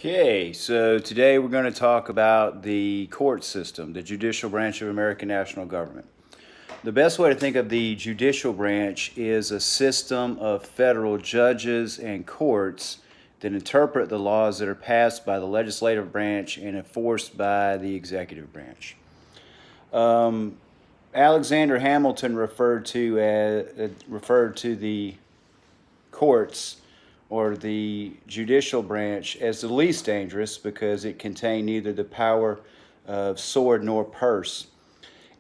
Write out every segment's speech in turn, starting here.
Okay, so today we're going to talk about the court system, the judicial branch of American national government. The best way to think of the judicial branch is a system of federal judges and courts that interpret the laws that are passed by the legislative branch and enforced by the executive branch. Alexander Hamilton referred to the courts or the judicial branch as the least dangerous because it contained neither the power of sword nor purse.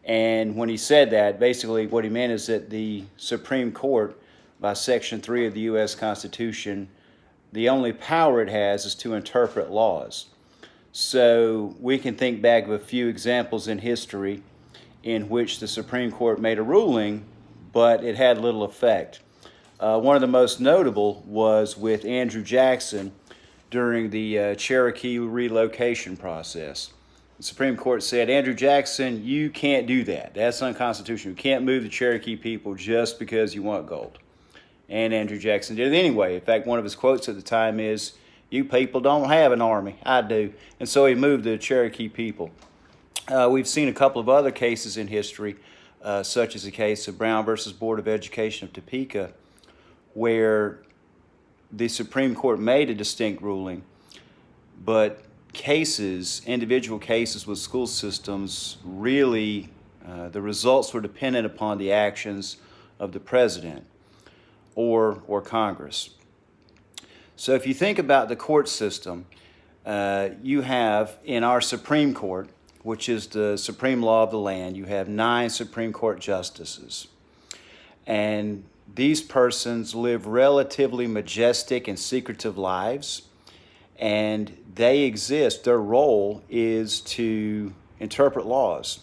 And when he said that, basically what he meant is that the Supreme Court, by Section 3 of the U.S. Constitution, the only power it has is to interpret laws. So we can think back of a few examples in history in which the Supreme Court made a ruling, but it had little effect. One of the most notable was with Andrew Jackson during the Cherokee relocation process. The Supreme Court said, Andrew Jackson, you can't do that. That's unconstitutional. You can't move the Cherokee people just because you want gold. And Andrew Jackson did it anyway. In fact, one of his quotes at the time is, you people don't have an army. I do. And so he moved the Cherokee people. We've seen a couple of other cases in history, such as the case of Brown versus Board of Education of Topeka, where the Supreme Court made a distinct ruling, but individual cases with school systems, really the results were dependent upon the actions of the president or Congress. So if you think about the court system, you have in our Supreme Court, which is the supreme law of the land, you have 9 Supreme Court justices. And these persons live relatively majestic and secretive lives, and they exist. Their role is to interpret laws.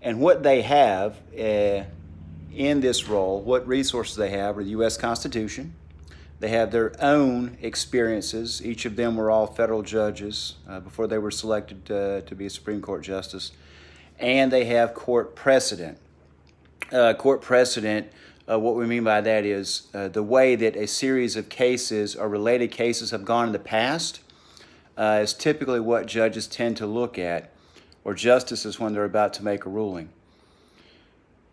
And what they have in this role, what resources they have, are the U.S. Constitution. They have their own experiences. Each of them were all federal judges before they were selected to be a Supreme Court justice. And they have court precedent. What we mean by that is the way that a series of cases or related cases have gone in the past is typically what judges tend to look at, or justices when they're about to make a ruling.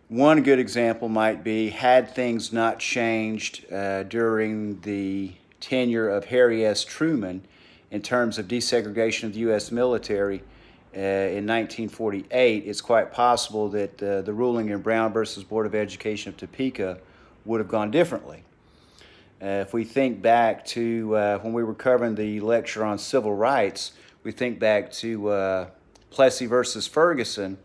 One good example might be, had things not changed during the tenure of Harry S. Truman in terms of desegregation of the U.S. military in 1948, it's quite possible that the ruling in Brown versus Board of Education of Topeka would have gone differently. If we think back to when we were covering the lecture on civil rights, we think back to Plessy versus Ferguson,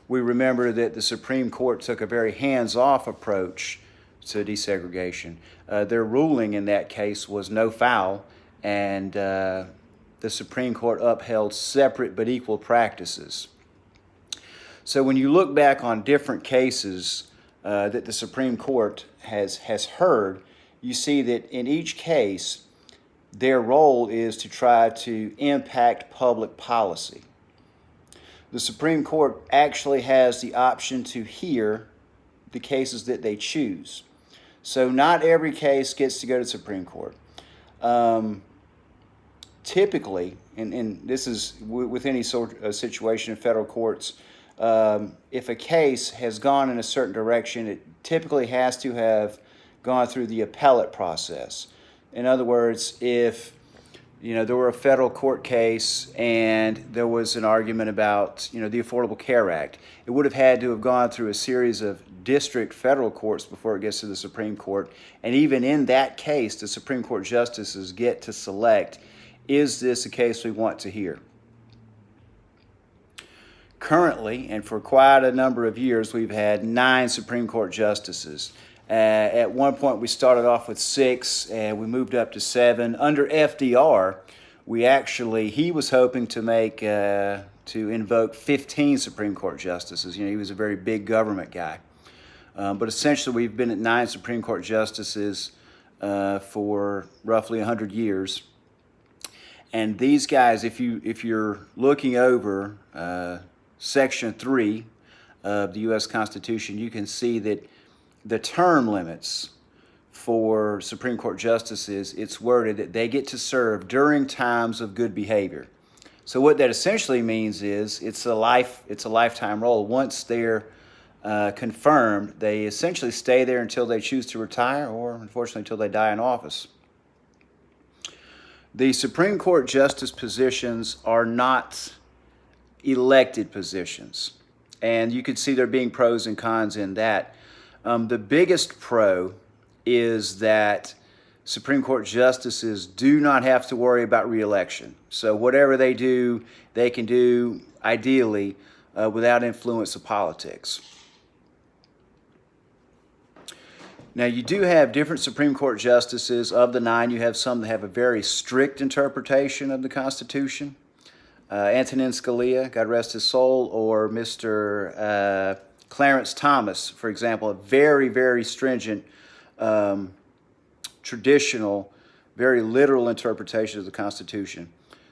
we remember that the Supreme Court took a very hands-off approach to desegregation. Their ruling in that case was no foul, and the Supreme Court upheld separate but equal practices. So when you look back on different cases that the Supreme Court has heard, you see that in each case, their role is to try to impact public policy. The Supreme Court actually has the option to hear the cases that they choose. So not every case gets to go to the Supreme Court. Typically, and this is with any sort of situation in federal courts, if a case has gone in a certain direction, it typically has to have gone through the appellate process. In other words, if there were a federal court case and there was an argument about the Affordable Care Act, it would have had to have gone through a series of district federal courts before it gets to the Supreme Court. And even in that case, the Supreme Court justices get to select, is this a case we want to hear? Currently, and for quite a number of years, we've had 9 Supreme Court justices. At one point, we started off with 6, and we moved up to 7. Under FDR, he was hoping to invoke 15 Supreme Court justices. He was a very big government guy. But essentially, we've been at 9 Supreme Court justices for roughly 100 years. And these guys, if you're looking over Section 3 of the U.S. Constitution, you can see that the term limits for Supreme Court justices, it's worded that they get to serve during times of good behavior. So what that essentially means is it's a lifetime role. Once they're confirmed, they essentially stay there until they choose to retire, or unfortunately until they die in office. The Supreme Court justice positions are not elected positions, and you can see there being pros and cons in that. The biggest pro is that Supreme Court justices do not have to worry about re-election. So whatever they do, they can do ideally without influence of politics. Now, you do have different Supreme Court justices. Of the 9, you have some that have a very strict interpretation of the Constitution. Antonin Scalia, God rest his soul, or Mr. Clarence Thomas, for example, a very, very stringent, traditional, very literal interpretation of the Constitution.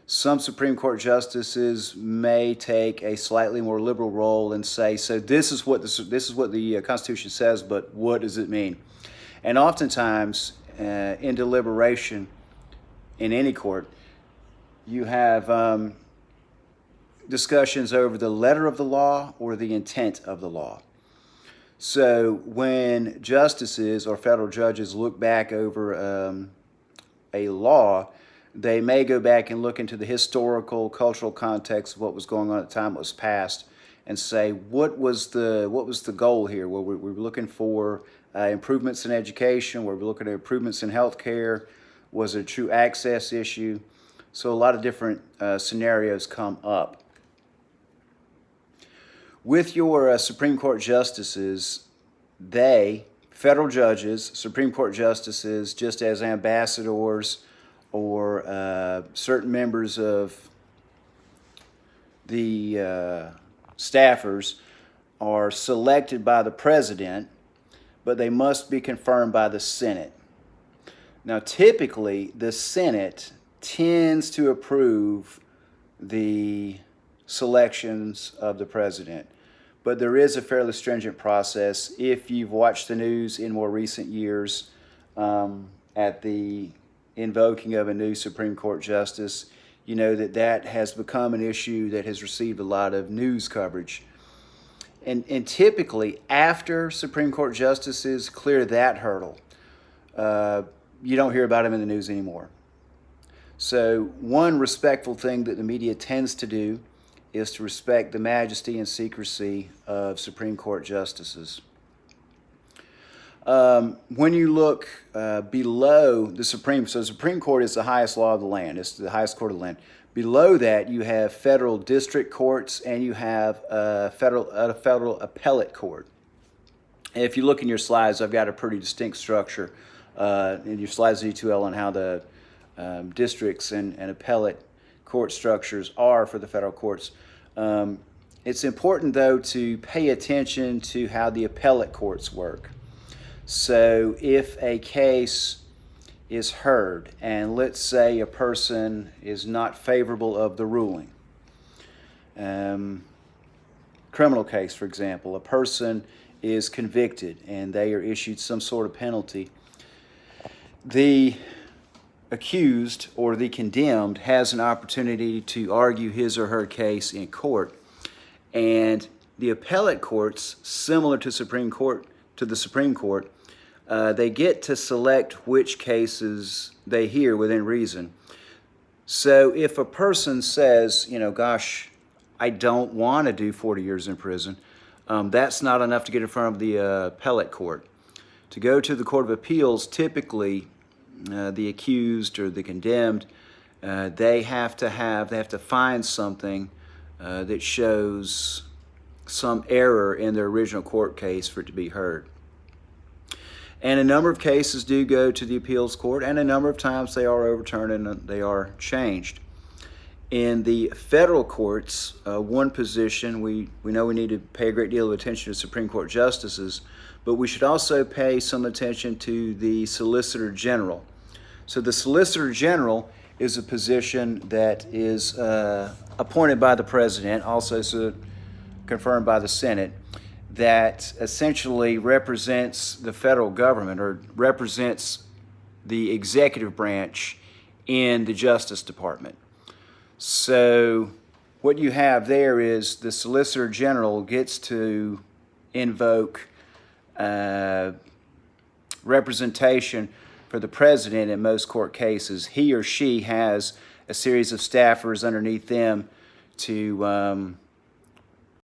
Some Supreme Court justices may take a slightly more liberal role and say, so this is what the Constitution says, but what does it mean? And oftentimes, in deliberation in any court, you have discussions over the letter of the law or the intent of the law. So when justices or federal judges look back over a law, they may go back and look into the historical, cultural context of what was going on at the time it was passed, and say, what was the goal here? Well, we were looking for improvements in education. Were we looking at improvements in healthcare? Was it a true access issue? So a lot of different scenarios come up. With your Supreme Court justices, federal judges, Supreme Court justices, just as ambassadors or certain members of the staffers, are selected by the president, but they must be confirmed by the Senate. Now, typically, the Senate tends to approve the selections of the president, but there is a fairly stringent process. If you've watched the news in more recent years, at the invoking of a new Supreme Court justice, you know that has become an issue that has received a lot of news coverage. And typically, after Supreme Court justices clear that hurdle, you don't hear about them in the news anymore. So one respectful thing that the media tends to do is to respect the majesty and secrecy of Supreme Court justices. When you look below the Supreme Court is the highest law of the land. It's the highest court of the land. Below that, you have federal district courts, and you have a federal appellate court. And if you look in your slides, I've got a pretty distinct structure in your slides D2L on how the districts and appellate court structures are for the federal courts. It's important, though, to pay attention to how the appellate courts work. So if a case is heard, and let's say a person is not favorable of the ruling, criminal case, for example, a person is convicted and they are issued some sort of penalty, the accused or the condemned has an opportunity to argue his or her case in court. And the appellate courts, similar to the Supreme Court, they get to select which cases they hear within reason. So if a person says, gosh, I don't want to do 40 years in prison, that's not enough to get in front of the appellate court. To go to the Court of Appeals, typically the accused or the condemned, they have to find something that shows some error in their original court case for it to be heard. And a number of cases do go to the appeals court, and a number of times they are overturned and they are changed. In the federal courts, one position, we know we need to pay a great deal of attention to Supreme Court justices, but we should also pay some attention to the Solicitor General. So the Solicitor General is a position that is appointed by the President, also confirmed by the Senate. that essentially represents the federal government or represents the executive branch in the Justice Department. So what you have there is the Solicitor General gets to invoke representation for the president in most court cases. He or she has a series of staffers underneath them to